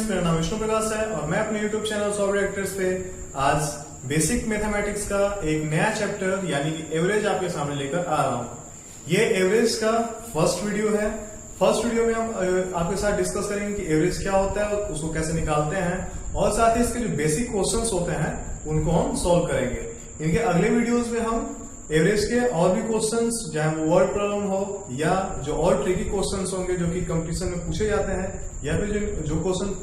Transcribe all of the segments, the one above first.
Friends, मेरा नाम विष्णु प्रकाश है और मैं अपने YouTube चैनल सॉल्व रिएक्टर्स पे आज बेसिक मैथमेटिक्स का एक नया चैप्टर यानी कि एवरेज आपके सामने लेकर आ रहा हूँ। ये एवरेज का फर्स्ट वीडियो है। फर्स्ट वीडियो में हम आपके साथ डिस्कस करेंगे कि एवरेज क्या होता है, उसको कैसे निकालते हैं और साथ ही इसके जो बेसिक क्वेश्चंस होते हैं उनको हम सॉल्व करेंगे। इनके अगले वीडियोस में हम एवरेज के और भी क्वेश्चंस, चाहे वो वर्ड प्रॉब्लम हो या जो और ट्रिकी क्वेश्चंस होंगे जो कि कंपटीशन में पूछे जाते हैं या फिर जो क्वेश्चन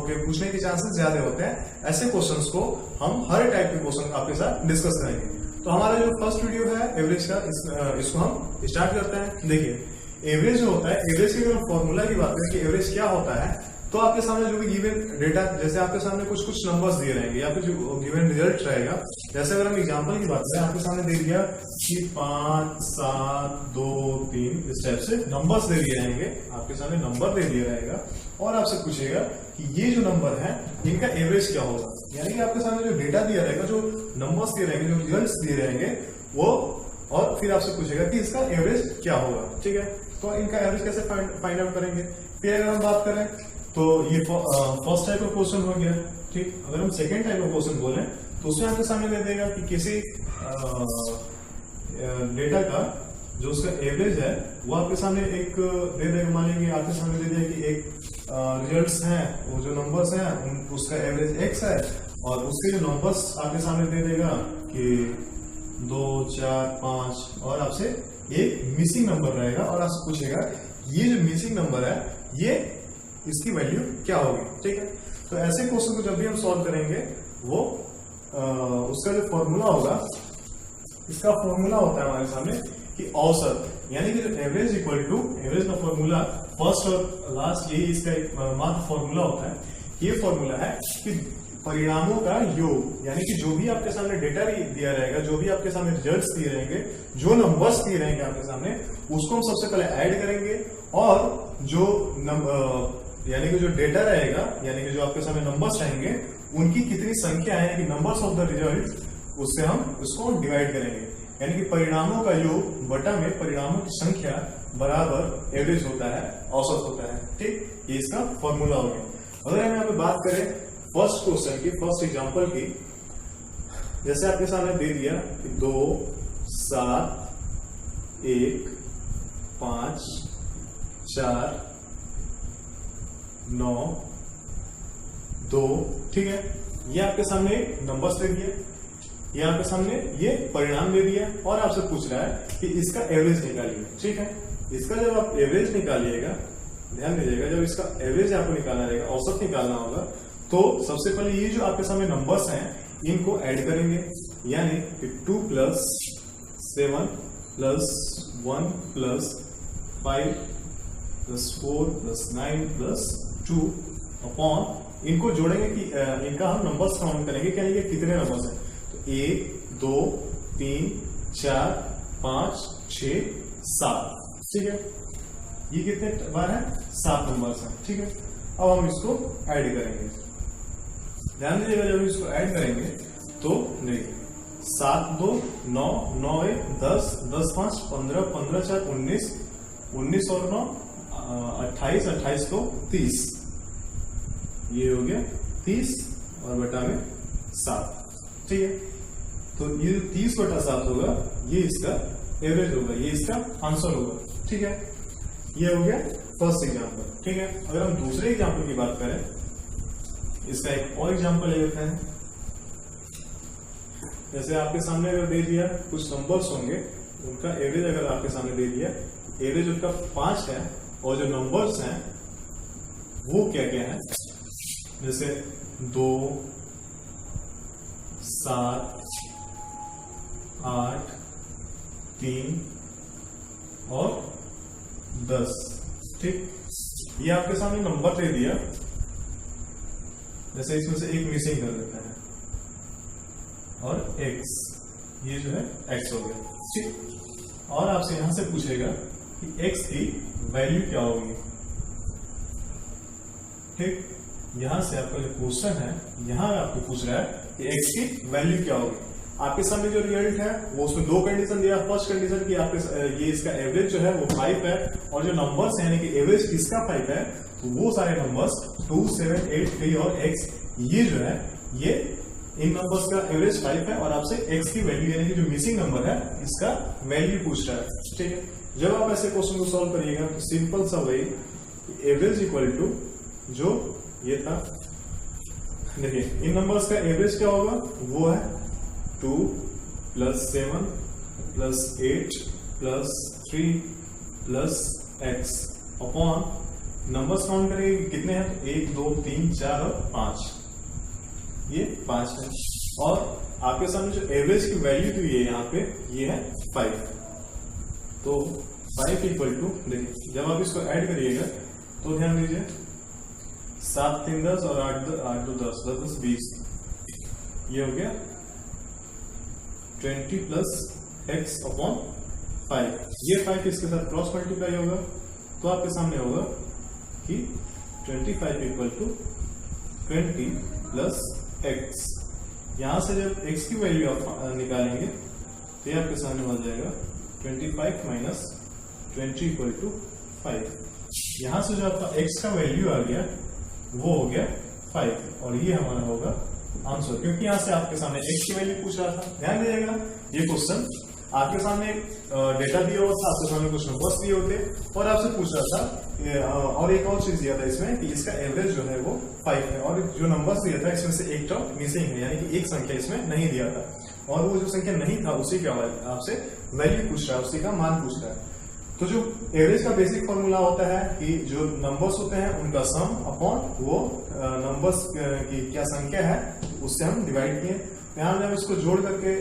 के पूछने के चांसेस ज्यादा होते हैं, ऐसे क्वेश्चंस को हम हर टाइप के क्वेश्चन आपके साथ डिस्कस करेंगे। तो हमारा जो फर्स्ट वीडियो है एवरेज का, इसको हम स्टार्ट करते हैं। देखिए एवरेज जो होता है, एवरेज के अगर फॉर्मूला की बात करें कि एवरेज क्या होता है, तो आपके सामने जो भी गिवन डेटा, जैसे आपके सामने कुछ नंबर्स दिए रहेंगे या फिर जो गिवन रिजल्ट रहेगा, जैसे अगर हम एग्जांपल की बात करें, आपके सामने दे दिया कि 5, 7, 2, 3 इस टाइप से नंबर्स दे दिए रहेंगे, आपके सामने नंबर दे दिया रहेगा और आपसे पूछेगा कि ये जो नंबर है इनका एवरेज क्या होगा। यानी कि आपके सामने जो डेटा दिया रहेगा, जो नंबर्स दिए रहेंगे, जो रिजल्ट दिए रहेंगे वो, और फिर आपसे पूछेगा कि इसका एवरेज क्या होगा। ठीक है, तो इनका एवरेज कैसे फाइंड आउट करेंगे। फिर अगर हम बात करें तो ये फर्स्ट टाइप ऑफ क्वेश्चन हो गया। ठीक, अगर हम सेकेंड टाइप ऑफ क्वेश्चन बोलें तो उसमें आपके सामने दे देगा कि किसी डेटा का जो उसका एवरेज है वो आपके सामने एक दे देगा। मान लीजिए आपके सामने दे दिया कि एक रिजल्ट्स हैं, वो जो नंबर्स हैं उसका एवरेज x है और उसके जो नंबर्स आपके सामने दे देगा कि 2, 4, 5 और आपसे एक मिसिंग नंबर रहेगा और आपसे पूछेगा ये जो मिसिंग नंबर है ये इसकी वैल्यू क्या होगी। ठीक है, तो ऐसे क्वेश्चन को जब भी हम सॉल्व करेंगे वो उसका जो फॉर्मूला होगा, इसका फॉर्मूला होता है हमारे सामने कि औसत, यानी कि जो एवरेज इक्वल टू, एवरेज का फॉर्मूला फर्स्ट और लास्ट यही इसका एक मात्र फॉर्मूला होता है। ये फॉर्मूला है कि परिणामों का योग, यानी कि जो भी आपके सामने डेटा दिया रहेगा, जो भी आपके सामने रिजल्ट्स दिए रहेंगे, जो नंबर्स दिए रहेंगे आपके सामने, उसको हम सबसे पहले ऐड करेंगे और जो यानी कि जो डेटा रहेगा, यानी कि जो आपके सामने नंबर्स रहेंगे उनकी कितनी संख्या है, कि नंबर्स ऑफ द रिजल्ट, उससे हम उसको डिवाइड करेंगे। यानी कि परिणामों का योग बटा में परिणामों की संख्या बराबर एवरेज होता है, औसत होता है। ठीक, ये इसका फॉर्मूला हो गया। अगर हम यहाँ पे बात करें फर्स्ट क्वेश्चन की, फर्स्ट एग्जांपल की, जैसे आपके सामने दे दिया कि 2, 7, 1, 5, 4, 9, 2। ठीक है, ये आपके सामने नंबर्स दे दिया, ये आपके सामने ये परिणाम दे दिया और आपसे पूछ रहा है कि इसका एवरेज निकालिए। ठीक है, इसका जब आप एवरेज निकालिएगा, ध्यान दीजिएगा, जब इसका एवरेज आपको निकालना रहेगा, औसत निकालना होगा, तो सबसे पहले ये जो आपके सामने नंबर्स हैं इनको ऐड करेंगे। यानी कि 2 + 7 + 1 + 5 + 4 + 9 + 2 अपॉन, इनको जोड़ेंगे कि इनका हम नंबर्स काउंट करेंगे कि ये कितने नंबर्स हैं। तो 1, 2, 3, 4, 5, 6, 7। ठीक है, ये कितने बार है, 7 नंबर्स हैं। ठीक है, अब हम इसको ऐड करेंगे। ध्यान दीजिएगा, जब इसको ऐड करेंगे तो देखिए 7, 2, 9, 9, 1, 10, 10, 5, 15, 15, 4, 19, 19 और 9, 28, 28, 2, 30। ये हो गया 30 और बटा में 7। ठीक है, तो ये 30 बटा 7 होगा, ये इसका एवरेज होगा, ये इसका आंसर होगा। ठीक है, ये हो गया फर्स्ट एग्जांपल। ठीक है, अगर हम दूसरे एग्जांपल की बात करें, इसका एक और एग्जांपल ले लेते हैं। जैसे आपके सामने अगर दे दिया कुछ नंबर्स होंगे, उनका एवरेज अगर आपके सामने दे दिया, एवरेज उनका 5 है और जो नंबर्स हैं वो क्या क्या है, जैसे 2, 7, 8, 3 और 10। ठीक, ये आपके सामने नंबर दे दिया, जैसे इसमें से एक मिसिंग कर देते हैं और x, ये जो है x हो गया। ठीक, और आपसे यहां से पूछेगा कि x की वैल्यू क्या होगी। ठीक, यहां से आपका जो क्वेश्चन है, यहां आपको पूछ रहा है कि x की वैल्यू क्या होगी। आपके सामने जो रिजल्ट है वो उसमें 2 कंडीशन दिया। फर्स्ट कंडीशन की आपके ये इसका एवरेज जो है वो 5 है और जो नंबर्स है यानी कि एवरेज किसका 5 है, तो वो सारे नंबर्स 2, 7, 8, 3 और x, ये जो है ये इन नंबर्स का एवरेज 5 है और आपसे x की वैल्यू यानी कि जो मिसिंग नंबर है इसका वैल्यू पूछ रहा है। ठीक है, जब आप ऐसे क्वेश्चन को सॉल्व करिएगा तो सिंपल सा वही एवरेज इक्वल टू जो ये था, देखिए इन नंबर्स का एवरेज क्या होगा, वो है 2 + 7 + 8 + 3 + x अपॉन नंबर्स काउंट करेंगे कितने हैं, 1 2 3 4 और 5, ये 5 है और आपके सामने जो एवरेज की वैल्यू दी है यहाँ पे ये है 5। तो 5 इक्वल टू, देखिए जब आप इसको ऐड करिएगा तो ध्यान दीजिए 7 3 10 और 8 2 10 10 20, ये हो गया 20 + x अपॉन 5। ये 5 इसके साथ क्रॉस मल्टीप्लाई होगा तो आपके सामने होगा कि 25 इक्वल टू 20 + x। यहां से जब x की वैल्यू आप निकालेंगे तो ये आपके सामने हो जाएगा 25 - 20 इक्वल टू 5। यहां से जो आपका x का वैल्यू आ गया वो हो गया 5 और ये हमारा होगा आंसर, क्योंकि यहां से आपके सामने x की वैल्यू पूछ रहा था। ध्यान दीजिएगा ये क्वेश्चन आपके सामने डेटा दिया हुआ था, आपके सामने कुछ नंबर्स दिए होते और आपसे पूछ रहा था और एक और चीज दिया था इसमें कि इसका एवरेज जो है वो 5 है और जो नंबर्स दिया था इसमें से एक टर्म मिसिंग है, यानी कि एक संख्या इसमें नहीं दिया था और वो जो संख्या नहीं था उसी का आपसे वैल्यू पूछ रहा है, उसी का मान पूछ रहा है। तो जो एवरेज का बेसिक फॉर्मूला होता है कि जो नंबर्स होते हैं उनका सम अपॉन वो नंबर्स की क्या संख्या है उससे हम डिवाइड किए। यहाँ जब इसको जोड़ करके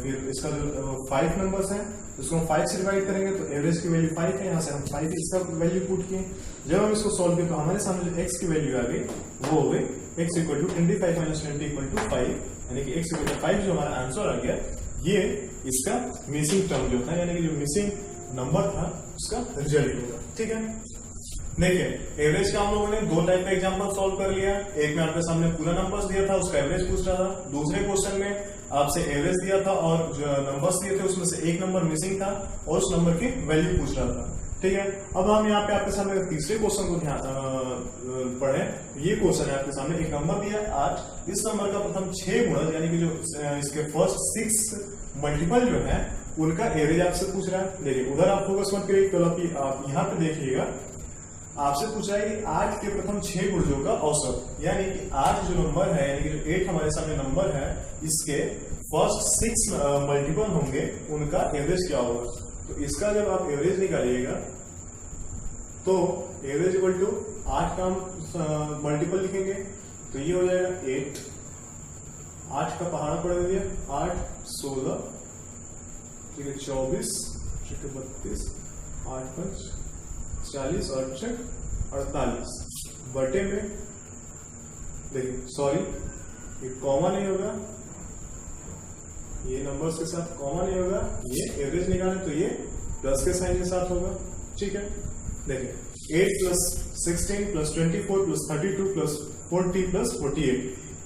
फिर इसका जो 5 नंबर्स हैं उसको हम 5 से डिवाइड करेंगे तो एवरेज की वैल्यू 5 है, यहाँ से हम 5 इसका वैल्यू पुट किए। जब हम इसको सॉल्व किए तो हमारे सामने जो x की वैल्यू आ गई वो हो गई x equal to 25 - 20 equal to 5, यानी कि x इक्वल टू 5 जो हमारा आंसर आ गया ये इसका मिसिंग टर्म जो था यानी कि जो मिसिंग नंबर था उसका रिजल्ट होगा। ठीक है, देखिए एवरेज का हम लोगों ने 2 टाइप का एग्जांपल सॉल्व कर लिया। एक में आपके सामने पूरा नंबर्स दिया था उसका एवरेज पूछ रहा था, दूसरे क्वेश्चन में आपसे एवरेज दिया था और जो नंबर्स दिए थे उसमें से एक नंबर मिसिंग था और उस नंबर की वैल्यू पूछ रहा था। ठीक है, अब हम यहाँ पे आपके सामने तीसरे क्वेश्चन को ध्यान पढ़े। ये क्वेश्चन है आपके सामने, एक नंबर दिया 8, इस नंबर का प्रथम 6 गुणज यानी कि जो इसके फर्स्ट 6 मल्टीपल जो है उनका एवरेज आपसे पूछ रहा है। देखिए उधर आप फोकस मत करिए, केवल आप यहाँ पे देखिएगा आपसे पूछा है कि 8 के प्रथम 6 गुणजों का औसत, यानी कि 8 जो नंबर है यानी कि जो 8 हमारे सामने नंबर है इसके फर्स्ट 6 मल्टीपल होंगे उनका एवरेज क्या होगा। तो इसका जब आप एवरेज निकालिएगा तो एवरेज इक्वल टू 8 का हम मल्टीपल लिखेंगे तो ये हो जाएगा 8, 8 का पहाड़ा पड़ गया 8 16, ठीक है 24, 32, 8 5 40 और 48 बटे में, देखिए सॉरी ये कॉमा नहीं होगा, ये नंबर्स के साथ कॉमा नहीं होगा, ये एवरेज निकाले तो ये प्लस के साइन के साथ होगा। ठीक है, देखिए 8 + 16 + 24 + 32 + 40 + 48,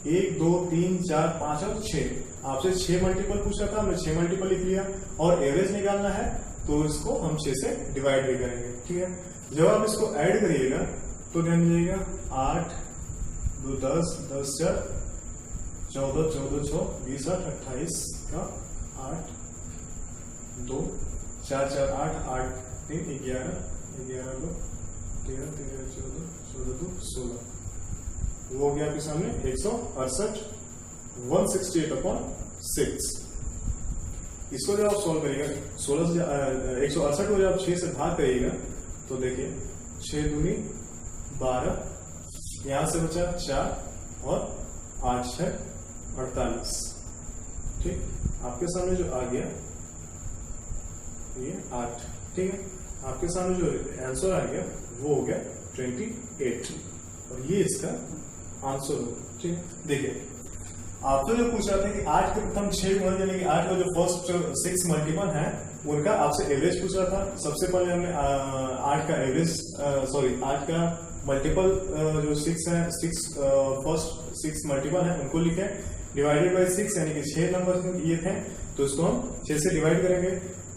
1 2 3 4 5 और 6, आपसे 6 मल्टीपल पूछ रहा था, हमने 6 मल्टीपल लिख लिया और एवरेज निकालना है तो इसको हम 6 से डिवाइड भी करेंगे। ठीक है, जब आप इसको ऐड करिएगा तो ध्यान दीजिएगा 8 2 10 10 4 14 14 6 20 8 28 का 8 2 4 4 8 8 3 11 11 2 13 13 14 14 2 16, वो हो गया आपके सामने 168 168/6। इसको जब आप सॉल्व करिएगा 16 से 168 को जब आप 6 से भाग करिएगा तो देखिए 6 दूनी 12, यहां से बचा 4 और 8 6 48। ठीक, आपके सामने जो आ गया ये 8। ठीक है, आपके सामने जो आंसर आ गया वो हो गया 28 और ये इसका आंसर होगा। ठीक है, देखिए आपको जो पूछ रहा था कि 8 के प्रथम 6 गुणज यानी कि 8 का जो फर्स्ट 6 मल्टीपल है उनका आपसे एवरेज पूछ रहा था। सबसे पहले हमने 8 का एवरेज 8 का मल्टीपल जो 6 है, 6 फर्स्ट 6 मल्टीपल है उनको लिखे डिवाइडेड बाय 6 यानी कि 6 नंबर ये थे तो इसको हम 6 से डिवाइड करेंगे।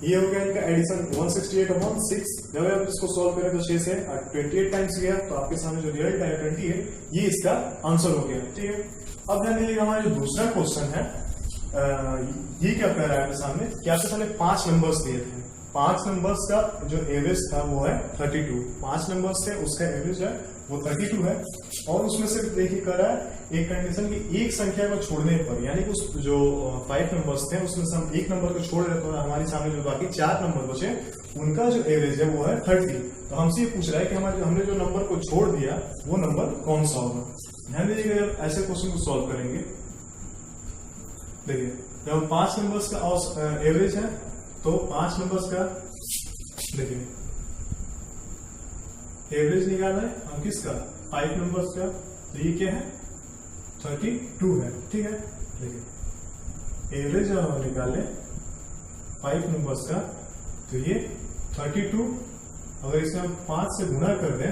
ये हो गया इनका एडिशन 168/6। जब आप इसको सॉल्व करें तो 6 से 28 टाइम्स गया, तो आपके सामने जो रिजल्ट आया 28, ये इसका आंसर हो गया। ठीक है, अब ध्यान दीजिएगा हमारा जो दूसरा क्वेश्चन है ये क्या कह रहा है आपके सामने कि आपके सामने 5 नंबर्स दिए थे। 5 नंबर्स का जो एवरेज था वो है 32। 5 नंबर्स थे उसका एवरेज है वो 32 है। और उसमें से देखिए कर रहा है एक कंडीशन की एक संख्या को छोड़ने पर, यानी कि उस जो 5 नंबर्स थे उसमें से हम एक नंबर को छोड़ रहे तो हमारे सामने जो बाकी 4 नंबर बचे उनका जो एवरेज है वो है 30। तो हमसे ये पूछ रहा है कि हमने जो नंबर को छोड़ दिया वो नंबर कौन सा होगा। ध्यान दीजिएगा जब ऐसे क्वेश्चन को सॉल्व करेंगे, देखिए जब 5 नंबर्स का एवरेज है तो 5 नंबर्स का देखिए एवरेज निकालना है हम किसका 5 नंबर्स का, तो ये क्या है 32 है। ठीक है, देखिए एवरेज जब हम निकाले 5 नंबर्स का तो ये 32, अगर इसे हम 5 से गुणा कर दें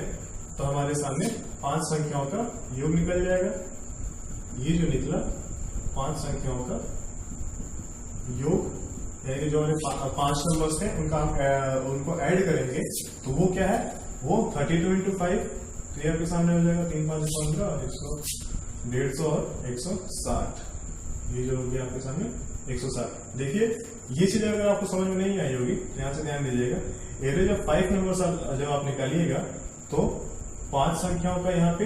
तो हमारे सामने 5 संख्याओं का योग निकल जाएगा। ये जो निकला 5 संख्याओं का योग, यानी जो हमारे 5 नंबर्स हैं उनको ऐड करेंगे तो वो क्या है वो 32 into 5, तो ये आपके सामने हो जाएगा 3 5 15 और 150 और 160। ये जो हो गया आपके सामने 160। देखिए ये चीज अगर आपको समझ में नहीं आई होगी तो यहाँ से ध्यान दीजिएगा, एवरेज ऑफ 5 नंबर्स जब आप निकालिएगा तो 5 संख्याओं का यहाँ पे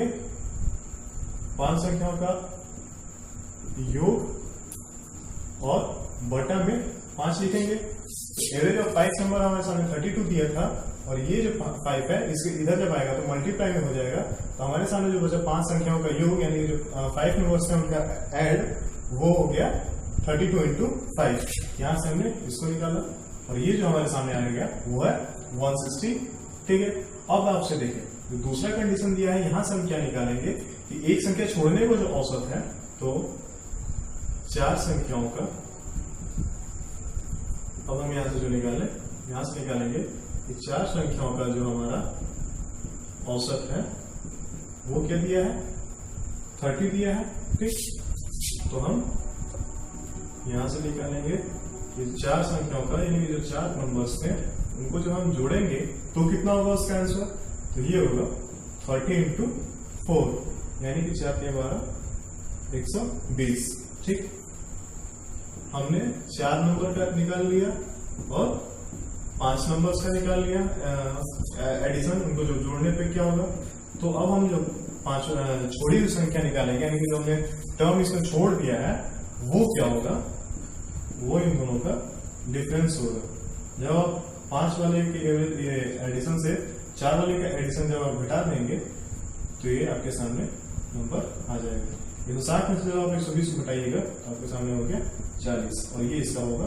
5 संख्याओं का योग और बटा में 5 लिखेंगे। एवरेज ऑफ 5 नंबर हमारे सामने 32 दिया था और ये जो 5 है इसके इधर जब आएगा तो मल्टीप्लाई में हो जाएगा, तो हमारे सामने जो बचा 5 संख्याओं का योग यानी जो 5 नंबर्स थे उनका ऐड वो हो गया 32 into 5। यहां से हमने इसको निकाला और ये जो हमारे सामने आ गया वो है 160। ठीक है, अब आपसे देखें जो दूसरा कंडीशन दिया है यहां से हम क्या निकालेंगे कि एक संख्या छोड़ने को जो औसत है तो 4 संख्याओं का, अब हम यहां से जो यहां से निकालेंगे कि 4 संख्याओं का जो हमारा औसत है वो क्या दिया है 30 दिया है। ठीक, तो हम यहां से निकालेंगे कि 4 संख्याओं का यानी कि जो 4 नंबर्स थे उनको जब हम जोड़ेंगे तो कितना होगा उसका आंसर, तो ये होगा 30 into 4 यानी कि 4 के 12 120। ठीक, हमने 4 नंबर का निकाल लिया और 5 नंबर्स का निकाल लिया एडिशन, उनको जो जोड़ने पे क्या होगा। तो अब हम जो 5 छोड़ी हुई संख्या निकालेंगे यानी कि जो हमने टर्म इसमें छोड़ दिया है वो क्या होगा, वो इन दोनों का डिफरेंस होगा। जब आप 5 वाले के एडिशन से 4 वाले का एडिशन जब आप घटा देंगे तो ये आपके सामने नंबर आ जाएगा। 160 में से जब आप 120 को घटाइएगा तो आपके सामने हो गया 40 और ये इसका होगा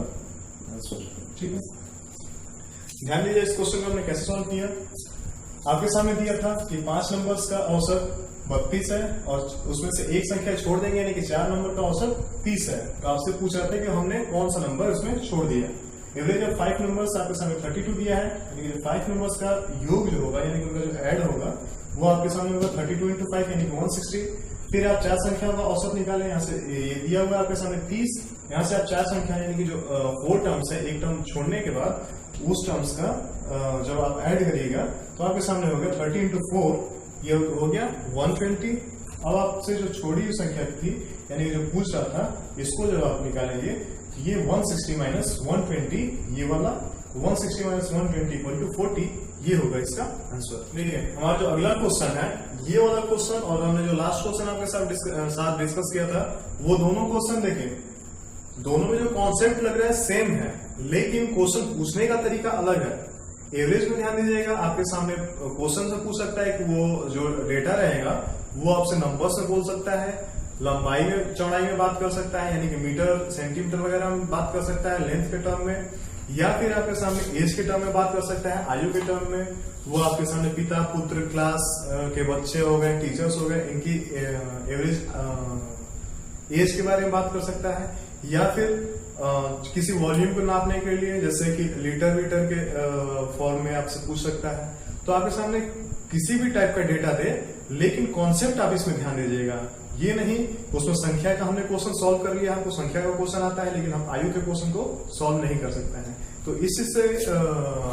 आंसर। ठीक है, ध्यान दीजिए इस क्वेश्चन को हमने कैसे सॉल्व किया। आपके सामने दिया था कि 5 नंबर्स का औसत 32 है और उसमें से एक संख्या छोड़ देंगे यानी कि 4 नंबर का औसत 30 है। तो आपसे पूछ रहा था कि हमने कौन सा नंबर उसमें छोड़ दिया। एवरेज ऑफ 5 नंबर्स आपके सामने 32 दिया है, यानी कि 5 नंबर्स का योग जो होगा यानी कि उनका जो ऐड होगा वो आपके सामने होगा 32 into 5 यानी कि 160। फिर आप 4 संख्याओं का औसत निकालें, यहाँ से ये दिया हुआ आपके सामने 30, यहाँ से आप 4 संख्या यानी कि जो 4 टर्म्स है, एक टर्म छोड़ने के बाद उस टर्म्स का जब आप ऐड करिएगा तो आपके सामने हो गया 30 into 4, ये हो गया 120। अब आपसे जो छोड़ी हुई संख्या थी यानी जो पूछ रहा था इसको जब आप निकालेंगे तो ये 160 minus 120, ये वाला 160 minus 120 equal to 40, ये होगा इसका आंसर। देखिए हमारा जो अगला क्वेश्चन है ये वाला क्वेश्चन और हमने जो लास्ट क्वेश्चन आपके साथ डिस्कस किया था वो दोनों क्वेश्चन देखें, दोनों में जो कॉन्सेप्ट लग रहा है सेम है लेकिन क्वेश्चन पूछने का तरीका अलग है। एवरेज में ध्यान दीजिएगा, आपके सामने क्वेश्चन से पूछ सकता है कि वो जो डेटा रहेगा वो आपसे नंबर से बोल सकता है, लंबाई में चौड़ाई में बात कर सकता है यानी कि मीटर सेंटीमीटर वगैरह में बात कर सकता है लेंथ के टर्म में, या फिर आपके सामने एज के टर्म में बात कर सकता है, आयु के टर्म में। वो आपके सामने पिता पुत्र क्लास के बच्चे हो गए, टीचर्स हो गए, इनकी एवरेज एज के बारे में बात कर सकता है, या फिर किसी वॉल्यूम को नापने के लिए जैसे कि लीटर वीटर के फॉर्म में आपसे पूछ सकता है। तो आपके सामने किसी भी टाइप का डेटा दे लेकिन कॉन्सेप्ट आप इसमें ध्यान दीजिएगा, ये नहीं उसमें संख्या का हमने क्वेश्चन सॉल्व कर लिया, हमको संख्या का क्वेश्चन आता है लेकिन हम आयु के क्वेश्चन को सॉल्व नहीं कर सकते हैं। तो इस चीज से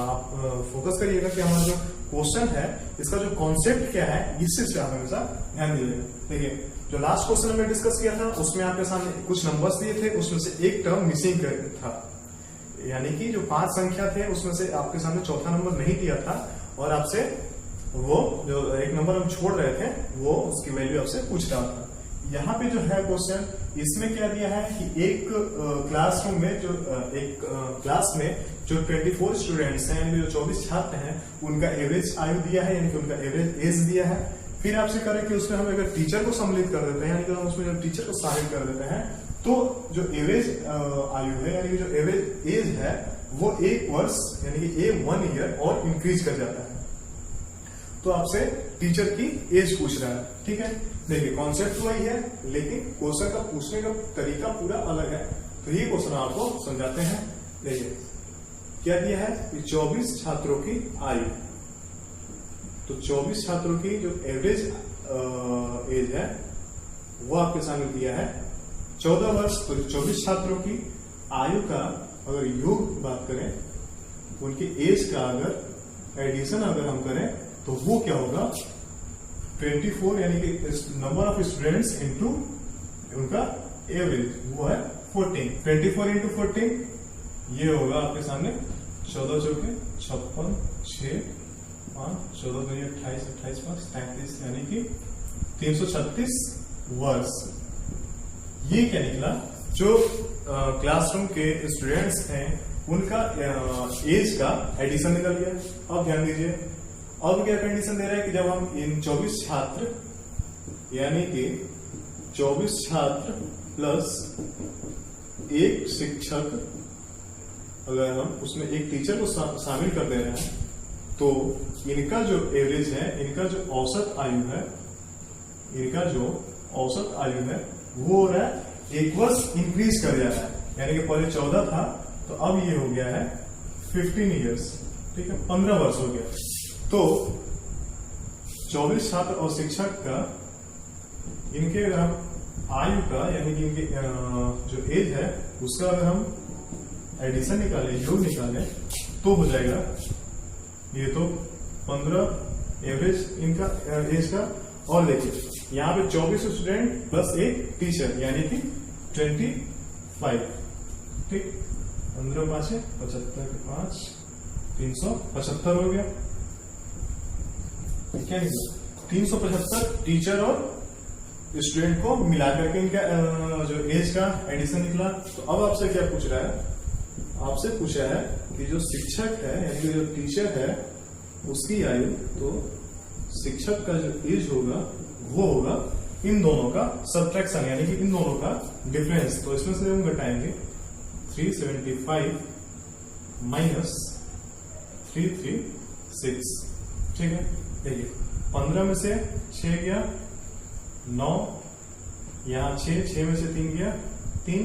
आप फोकस करिएगा कि हमारा जो क्वेश्चन है इसका जो कॉन्सेप्ट क्या है, इस चीज पे आप हमेशा ध्यान दीजिएगा। देखिए जो लास्ट क्वेश्चन हमने डिस्कस किया था उसमें आपके सामने कुछ नंबर्स दिए थे, उसमें से एक टर्म मिसिंग था, यानी कि जो 5 संख्या थे उसमें से आपके सामने चौथा नंबर नहीं दिया था और आपसे वो जो एक नंबर हम छोड़ रहे थे वो उसकी वैल्यू आपसे पूछ रहा था। यहाँ पे जो है क्वेश्चन, इसमें क्या दिया है कि एक क्लासरूम में जो एक क्लास में जो 24 स्टूडेंट्स हैं यानी जो 24 छात्र हैं उनका एवरेज आयु दिया है, यानी कि उनका एवरेज एज दिया है। फिर आपसे करें कि उसमें हम अगर टीचर को सम्मिलित कर देते हैं, यानी कि हम उसमें जो टीचर को शामिल कर देते हैं, तो जो एवरेज आयु है यानी कि जो एवरेज एज है वो 1 वर्ष यानी कि 1 ईयर और इंक्रीज कर जाता है। तो आपसे टीचर की एज पूछ रहा है, ठीक है। देखिए कॉन्सेप्ट वही है लेकिन क्वेश्चन का पूछने का तरीका पूरा अलग है। तो ये क्वेश्चन आपको समझाते हैं। देखिए क्या दिया है कि 24 छात्रों की आयु, तो 24 छात्रों की जो एवरेज एज है वो आपके सामने दिया है 14 वर्ष। तो 24 छात्रों की आयु का अगर योग बात करें, उनकी एज का अगर एडिशन अगर हम करें तो वो क्या होगा 24 यानी कि नंबर ऑफ स्टूडेंट्स इंटू उनका एवरेज वो है 14। 24 इंटू 14 ये होगा आपके सामने 14 चौके 56 6 5 14 2 28 28 5 33 यानी कि 336 वर्ष। ये क्या निकला, जो क्लासरूम के स्टूडेंट्स हैं उनका एज का एडिशन निकल गया। अब ध्यान दीजिए, अब क्या कंडीशन दे रहा है कि जब हम इन 24 छात्र यानी कि 24 छात्र प्लस एक शिक्षक, अगर हम उसमें एक टीचर को शामिल कर दे रहे हैं तो इनका जो एवरेज है, इनका जो औसत आयु है, इनका जो औसत आयु है वो हो रहा है 1 वर्ष इंक्रीज कर जा रहा है, यानी कि पहले 14 था तो अब ये हो गया है 15 ईयर्स, ठीक है, 15 वर्ष हो गया। तो 24 छात्र और शिक्षक का इनके अगर हम आयु का यानी कि इनके जो एज है उसका अगर हम एडिशन निकालें, योग निकालें तो हो जाएगा ये तो 15 एवरेज इनका एज का, और देखिए यहाँ पे 24 स्टूडेंट प्लस एक टीचर यानी कि 25, ठीक, 15 5 75 5 375 हो गया। क्या निकला 375 टीचर और स्टूडेंट को मिलाकर के इनका जो एज का एडिशन निकला। तो अब आपसे क्या पूछ रहा है, आपसे पूछा है कि जो शिक्षक है यानी कि जो टीचर है उसकी आयु, तो शिक्षक का जो एज होगा वो होगा इन दोनों का सब्ट्रैक्शन यानी कि इन दोनों का डिफरेंस। तो इसमें से हम घटाएंगे 375 माइनस 336, ठीक है। देखिए 15 में से 6 गया 9, यहाँ 6 में से 3 गया 3,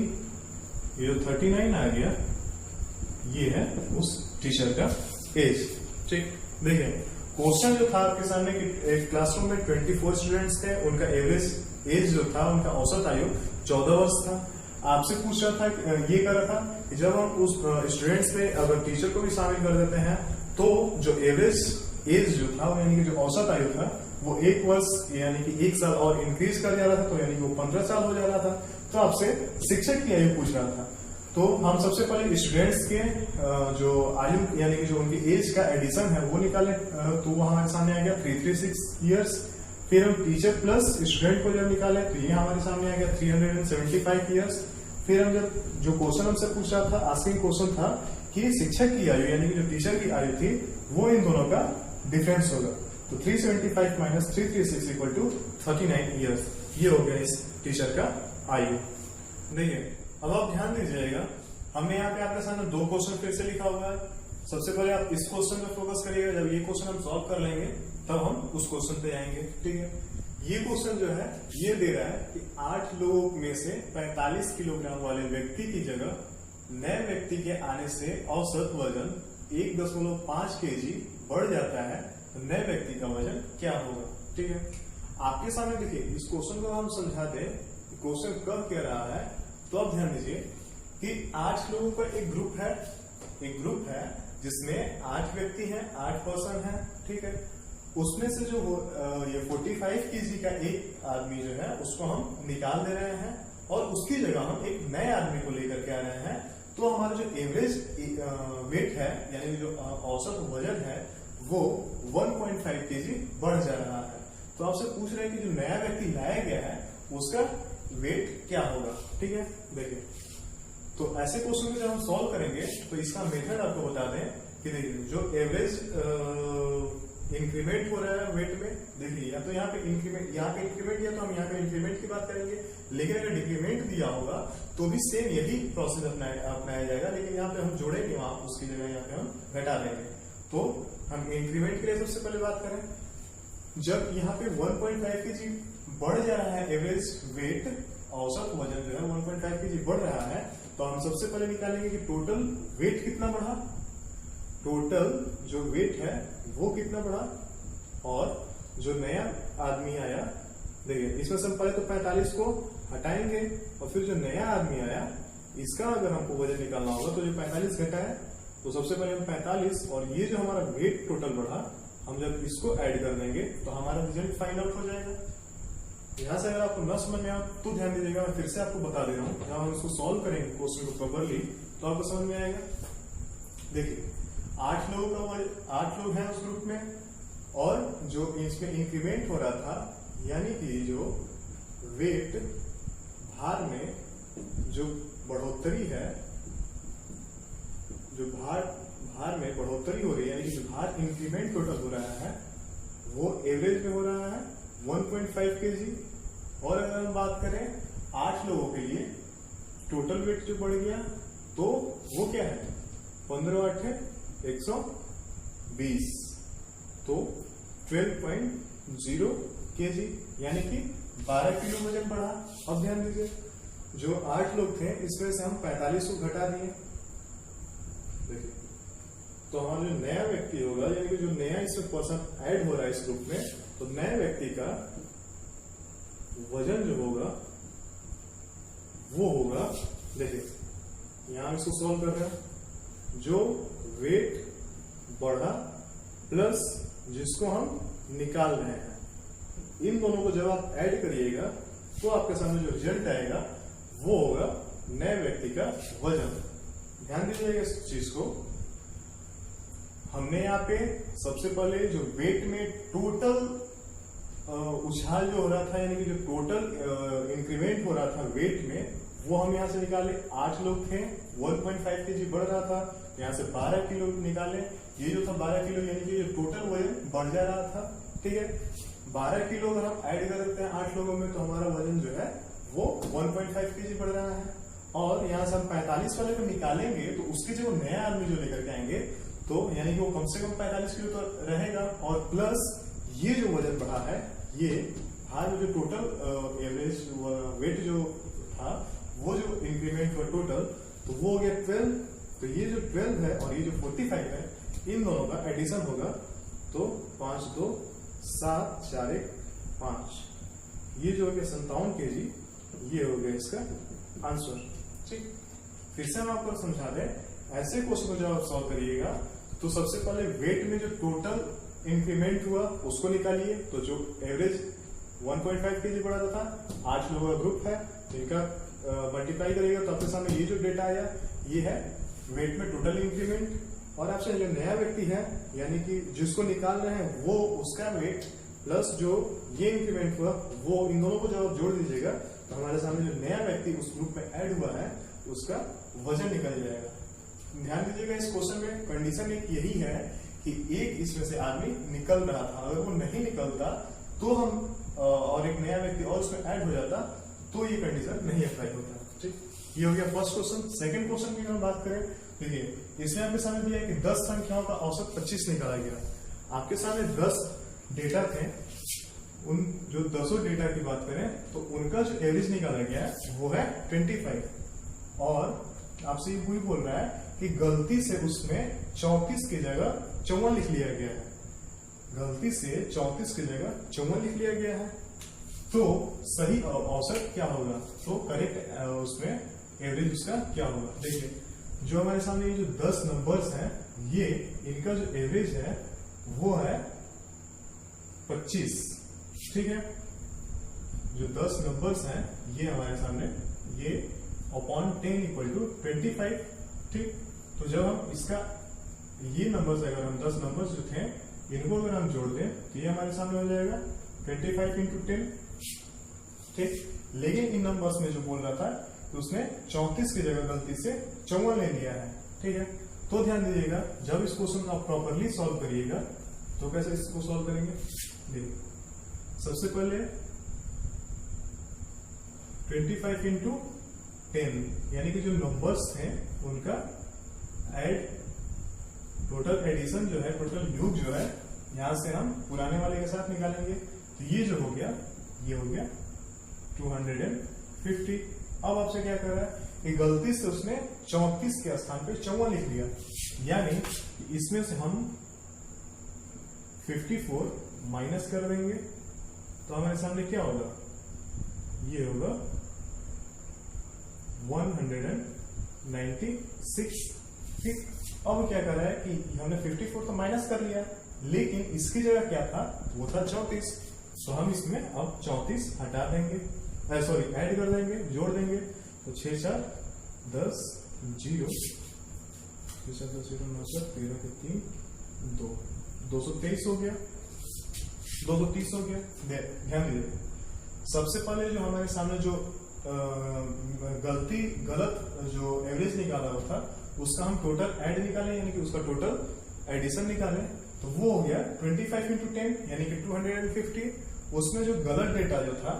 ये जो 39 आ गया ये है उस टीचर का एज, ठीक। देखिए क्वेश्चन जो था आपके सामने कि एक क्लासरूम में 24 स्टूडेंट्स थे, उनका एवरेज एज जो था, उनका औसत आयु 14 वर्ष था। आपसे पूछ रहा था, ये कर रहा था कि जब हम उस स्टूडेंट्स पे अगर टीचर को भी शामिल कर देते हैं तो जो एवरेज एज जो था यानी कि जो औसत आयु था वो 1 वर्ष यानी कि 1 साल और इंक्रीज कर जा रहा था, तो यानी कि वो 15 साल हो जा रहा था। तो आपसे शिक्षक की आयु पूछ रहा था। तो हम सबसे पहले स्टूडेंट्स के जो आयु यानी कि जो उनकी एज का एडिशन है वो निकाले, तो वो हमारे सामने आ गया 336 ईयर्स। फिर हम टीचर प्लस स्टूडेंट को जब निकाले तो ये हमारे सामने आ गया 375 ईयर्स। फिर हम जब जो क्वेश्चन हमसे पूछ रहा था, आस्किंग क्वेश्चन था कि शिक्षक की आयु यानी कि जो टीचर की आयु थी वो इन दोनों का डिफरेंस होगा। तो 375 माइनस 336 इक्वल टू 39 ईयर्स, ये हो गया इस टीचर का आयु। देखिए अब आप ध्यान दीजिएगा, हमने यहाँ पे आपके सामने 2 क्वेश्चन फिर से लिखा हुआ है। सबसे पहले आप इस क्वेश्चन पे फोकस करिएगा, जब ये क्वेश्चन हम सॉल्व कर लेंगे तब हम उस क्वेश्चन पे आएंगे, ठीक है। ये क्वेश्चन जो है ये दे रहा है कि 8 लोगों में से 45 किलोग्राम वाले व्यक्ति की जगह नए व्यक्ति के आने से औसत वजन 1.5 kg बढ़ जाता है, तो नए व्यक्ति का वजन क्या होगा, ठीक है। आपके सामने देखिए, इस क्वेश्चन को हम समझा दें, क्वेश्चन कब कह रहा है, तो अब ध्यान दीजिए कि 8 लोगों का एक ग्रुप है जिसमें 8 व्यक्ति हैं, 8 पर्सन हैं, ठीक है। उसमें से जो ये 45 केजी का एक आदमी जो है उसको हम निकाल दे रहे हैं और उसकी जगह हम एक नए आदमी को लेकर के आ रहे हैं। तो हमारा जो एवरेज वेट है यानी जो औसत वजन है वो 1.5 केजी बढ़ जा रहा है। तो आपसे पूछ रहे हैं कि जो नया व्यक्ति लाया गया है उसका वेट क्या होगा, ठीक है। देखिए, तो ऐसे क्वेश्चन को जब हम सॉल्व करेंगे तो इसका मेथड आपको बता दें कि देखिए, जो एवरेज इंक्रीमेंट हो रहा है वेट में, देखिए या तो यहाँ पे इंक्रीमेंट दिया तो हम यहाँ पे इंक्रीमेंट की बात करेंगे, लेकिन अगर डिक्रीमेंट दिया होगा तो भी सेम यही प्रोसेस अपनाया जाएगा, लेकिन यहाँ पे हम जोड़ेंगे, वहां उसकी जगह यहाँ पे हम घटा देंगे। तो हम इंक्रीमेंट के लिए सबसे पहले बात करें, जब यहाँ पे 1.5 केजी बढ़ जा रहा है एवरेज वेट, औसत वजन जो है 1.5 केजी बढ़ रहा है, तो हम सबसे पहले निकालेंगे कि टोटल वेट कितना बढ़ा, टोटल जो वेट है वो कितना बढ़ा, और जो नया आदमी आया, देखिए इसमें से हम पहले तो 45 को हटाएंगे और फिर जो नया आदमी आया इसका अगर हमको वजन निकालना होगा तो जो 45 घटा है तो सबसे पहले हम 45 और ये जो हमारा वेट टोटल बढ़ा, हम जब इसको ऐड कर देंगे तो हमारा रिजल्ट फाइंड आउट हो जाएगा। यहां से अगर आपको न समझ में आए तो ध्यान दीजिएगा, मैं फिर से आपको बता दे रहा हूं, जब हम इसको सॉल्व करेंगे क्वेश्चन को प्रॉपरली तो आपको समझ में आएगा। देखिए 8 लोग हैं उस ग्रुप में, और जो इसमें इंक्रीमेंट हो रहा था यानी कि जो वेट भार में जो बढ़ोतरी है, जो भार में बढ़ोतरी हो रही है, यानी कि जो भार इंक्रीमेंट टोटल हो रहा है वो एवरेज में हो रहा है 1.5 केजी। और अगर हम बात करें 8 लोगों के लिए टोटल वेट जो बढ़ गया तो वो क्या है, 15 8 120, तो 12.0 केजी, यानी कि 12 किलो वजन बढ़ा। अब ध्यान दीजिए, जो 8 लोग थे इसमें से हम 45 को घटा दिए, देखिए तो हमारा जो नया व्यक्ति होगा यानी कि जो नया इसमें पर्सन ऐड हो रहा है इस ग्रुप में, तो नए व्यक्ति का वजन जो होगा वो होगा, देखिए यहां इसको सॉल्व कर रहे हैं, जो वेट बढ़ा प्लस जिसको हम निकाल रहे हैं, इन दोनों को जब आप ऐड करिएगा तो आपके सामने जो रिजल्ट आएगा वो होगा नए व्यक्ति का वजन। ध्यान दीजिएगा इस चीज को, हमने यहाँ पे सबसे पहले जो वेट में टोटल उछाल जो हो रहा था यानी कि जो टोटल इंक्रीमेंट हो रहा था वेट में, वो हम यहाँ से निकाले। 8 लोग थे, 1.5 केजी बढ़ रहा था, यहाँ से 12 किलो निकाले। ये जो था 12 किलो यानी कि जो टोटल वजन बढ़ जा रहा था, ठीक है। 12 किलो अगर हम ऐड कर देते हैं 8 लोगों में तो हमारा वजन जो है वो 1.5 केजी बढ़ रहा है। और यहाँ से हम 45 वाले को निकालेंगे तो उसके जो नया आदमी जो लेकर के आएंगे तो यानी कि वो कम से कम 45 किलो तो रहेगा, और प्लस ये जो वजन बढ़ा है, ये भार में जो टोटल एवरेज वेट जो था वो जो इंक्रीमेंट हुआ टोटल, तो वो हो गया 12। तो ये जो 12 है और ये जो 45 है, इन दोनों का एडिशन होगा तो 5 2 7 4 1 5, ये जो हो गया 57 केजी, ये हो गया इसका आंसर। ठीक, फिर से हम आपको समझा दें, ऐसे क्वेश्चन को जब आप सॉल्व करिएगा तो सबसे पहले वेट में जो टोटल इंक्रीमेंट हुआ उसको निकालिए। तो जो एवरेज 1.5 केजी बढ़ा था, 8 लोगों का ग्रुप है, इनका मल्टीप्लाई करिएगा तो आपके सामने ये जो डेटा आया ये है वेट में टोटल इंक्रीमेंट, और आपसे जो नया व्यक्ति है यानी कि जिसको निकाल रहे हैं वो उसका वेट प्लस जो ये इंक्रीमेंट हुआ वो, इन दोनों को जब आप जोड़ दीजिएगा तो हमारे सामने जो नया व्यक्ति उस ग्रुप में ऐड हुआ है उसका वजन निकल जाएगा। ध्यान दीजिएगा, इस क्वेश्चन में कंडीशन एक यही है कि एक इसमें से आदमी निकल रहा था, अगर वो नहीं निकलता तो हम और एक नया व्यक्ति और उसमें ऐड हो जाता तो ये कंडीशन नहीं अप्लाई होता। ठीक, ये हो गया फर्स्ट क्वेश्चन। सेकंड क्वेश्चन की हम बात करें, देखिए इसमें आपके सामने दिया है कि 10 संख्याओं का औसत 25 निकाला गया। आपके सामने 10 डेटा थे, उन जो 10 डेटा की बात करें तो उनका जो एवरेज निकाला गया वो है 25, और आपसे ये कोई बोल रहा है कि गलती से उसमें 34 की जगह 54 लिख लिया गया है, गलती से 34 की जगह 54 लिख लिया गया है। तो सही औसत क्या होगा, तो करेक्ट उसमें एवरेज उसका क्या होगा। देखिए जो हमारे सामने ये जो 10 नंबर्स हैं, ये इनका जो एवरेज है वो है 25, ठीक है। जो 10 नंबर्स हैं ये हमारे सामने ये अपॉन 10 इक्वल टू 25, ठीक। तो जब हम इसका ये नंबर्स अगर हम 10 नंबर्स जो थे इनको अगर हम जोड़ दें तो ये हमारे सामने हो जाएगा 25 इंटू 10, ठीक। लेकिन इन नंबर्स में जो बोल रहा था तो उसने 34 की जगह गलती से 54 ले लिया है, ठीक है। तो ध्यान दीजिएगा जब इस क्वेश्चन को आप प्रॉपरली सॉल्व करिएगा तो कैसे इसको सॉल्व करेंगे। देखिए सबसे पहले 25 इंटू 10 यानी कि जो नंबर्स थे उनका एड, टोटल एडिशन जो है, टोटल योग जो है यहां से हम पुराने वाले के साथ निकालेंगे। तो ये जो हो गया ये हो गया 250। अब आपसे क्या कर रहा है कि गलती से उसने 34 के स्थान पे 54 लिख दिया, यानी इसमें से हम 54 माइनस कर देंगे तो हमारे सामने क्या होगा, ये होगा 196, ठीक। अब क्या कर रहा है कि हमने 54 तो माइनस कर लिया, लेकिन इसकी जगह क्या था, वो था 34। तो हम इसमें अब 34 हटा देंगे, सॉरी ऐड कर देंगे, जोड़ देंगे। तो 6 4 10 0 6 7 10 0 9 7 13 के 3 2 223 हो गया, 230 हो गया। ध्यान दीजिए सबसे पहले जो हमारे सामने जो गलत जो एवरेज निकाला हुआ था उसका हम टोटल ऐड निकालें, यानी कि उसका टोटल एडिशन निकालें। तो वो हो गया 25 इंटू 10 यानी कि 250। उसमें जो गलत डेटा जो था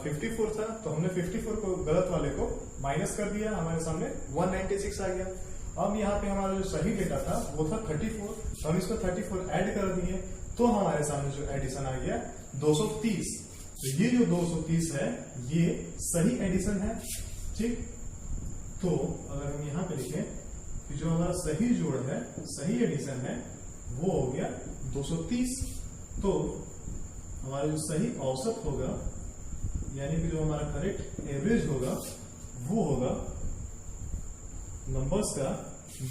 54 था, तो हमने 54 को गलत वाले को माइनस कर दिया, हमारे सामने 196 आ गया। अब यहाँ पे हमारा जो सही डेटा था वो था 34, तो हम इसको 34 ऐड कर दिए, तो हमारे सामने जो एडिशन आ गया 230। तो ये जो 230 है ये सही एडिशन है, ठीक। तो अगर हम यहाँ पे लिखें कि जो हमारा सही जोड़ है, सही एडिशन है, वो हो गया 230। तो हमारा जो सही औसत होगा यानी कि जो हमारा करेक्ट एवरेज होगा वो होगा नंबर्स का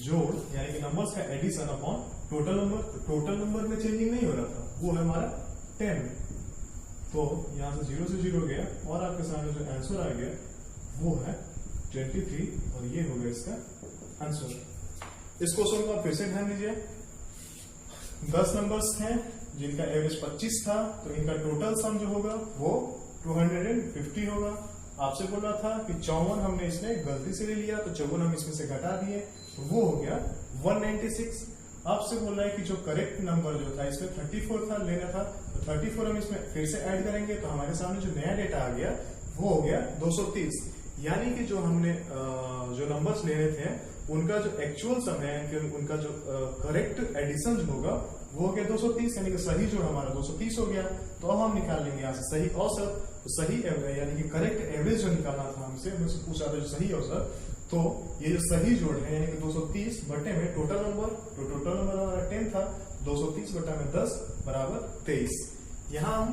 जोड़, यानी कि नंबर्स का एडिशन अपॉन टोटल नंबर। तो टोटल नंबर में चेंजिंग नहीं हो रहा था, वो है हमारा 10। तो यहां से 0 से 0 गया और आपके सामने जो आंसर आ गया वो है 23, और ये होगा इसका आंसर। इस क्वेश्चन को आप फिर से ध्यान दीजिए। 10 नंबर्स हैं जिनका एवरेज 25 था, तो इनका टोटल सम जो होगा वो 250 होगा। आपसे बोल रहा था कि 54 हमने इसमें गलती से ले लिया, तो 54 हम इसमें से घटा दिए, तो वो हो गया 196। आपसे बोल रहा है कि जो करेक्ट नंबर जो था इसमें 34 था, लेना था, तो 34 हम इसमें फिर से ऐड करेंगे, तो हमारे सामने जो नया डेटा आ गया वो हो गया 230। यानी कि जो हमने जो नंबर्स लेने थे उनका जो एक्चुअल सम है, उनका जो करेक्ट एडिशन जो होगा वो हो गया 230, यानी कि सही जो हमारा 230 हो गया। तो अब हम निकाल लेंगे यहाँ से सही औसत। तो सही यानी कि करेक्ट एवरेज जो निकालना था हमसे पूछा था जो सही औसत, तो ये जो सही जोड़ है यानी कि 230 बटे में टोटल नंबर, तो टोटल नंबर हमारा 10 था, 230 बटा में 10 बराबर 23। यहां हम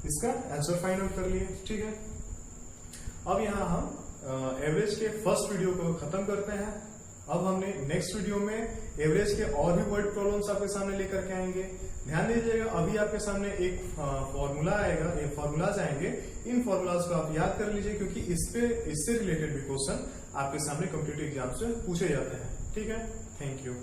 इसका आंसर फाइंड आउट कर लिए, ठीक है। अब यहां हम एवरेज के फर्स्ट वीडियो को खत्म करते हैं। अब हमने नेक्स्ट वीडियो में एवरेज के और भी वर्ड प्रॉब्लम्स आपके सामने लेकर के आएंगे। ध्यान दीजिएगा अभी आपके सामने एक फॉर्मूला आएगा, एक फॉर्मूलाज आएंगे। इन फॉर्मूलाज को आप याद कर लीजिए, क्योंकि इससे रिलेटेड भी क्वेश्चन आपके सामने कॉम्पिटिटिव एग्जाम से पूछे जाते हैं, ठीक है। Thank you.